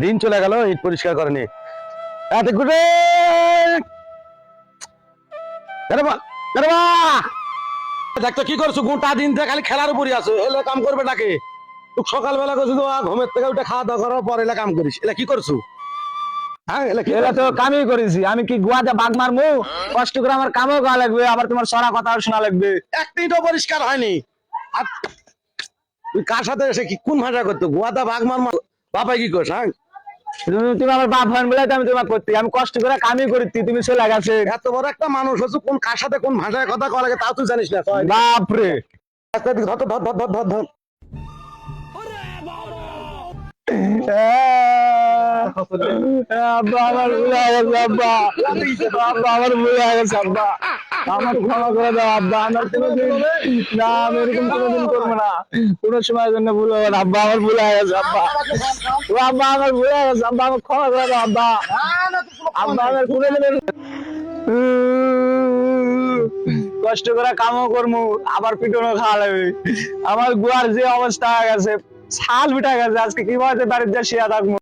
দিন চলে গেল ইট পরিষ্কার করেনি। দেখতো কি করছো, গোটা দিন থেকে খালি খেলার উপরই আছো, এলে কাম করবে নাকি? সকালবেলা করছো ঘুমের থেকে উঠে খাওয়া দাওয়া করার পর এলা কাম করিস, এলা কি করছো? হ্যাঁ এলা তো কামই করেছি, আমি কি গুয়াতে বাঘ মারমু? কষ্ট করে আমার কামও করা লাগবে, আবার তোমার সরা কথাও শোনা লাগবে। এক মিনিটও পরিষ্কার হয়নি। আর তুই কার সাথে এসে কি কোন ভাষা করতো? গুয়াতে বাঘ মার বাপাই কি করছ? হ্যাঁ তুমি আমার বাপ হন বলে আমি তোমাকে করতে, আমি কষ্ট করে কামই করতি, তুমি চলে গেছে। এত বড় একটা মানুষ হচ্ছে, কোন কার সাথে কোন ভাষায় কথা কওয়া লাগে তাও তুই জানিস না। বাপরে ধর ধর ধর ধর ধর ধর। আব্বা আমার ভুল হয়ে গেছে, আব্বা আব্বা আমার ভুল হয়ে গেছে, আব্বা আমার ক্ষমা করে দাও আব্বা। আমার কোনোদিন না, আমি এরকম কোনোদিন করবো না, কোনো সময়ের জন্য ভুল হবে না আব্বা। আমার ভুল হয়ে গেছে আব্বা, ও আব্বা আমার ভুল হয়ে গেছে আব্বা, আমার ক্ষমা করে দাও আব্বা। আব্বা আমার কোনোদিন কষ্ট করে কামও করবো, আবার পিটনও খাওয়া লাগবে। আমার গুয়ার যে অবস্থা হয়ে গেছে, ছাল উঠে গেছে, আজকে কিভাবে বাড়িতে শুয়ে থাকবো।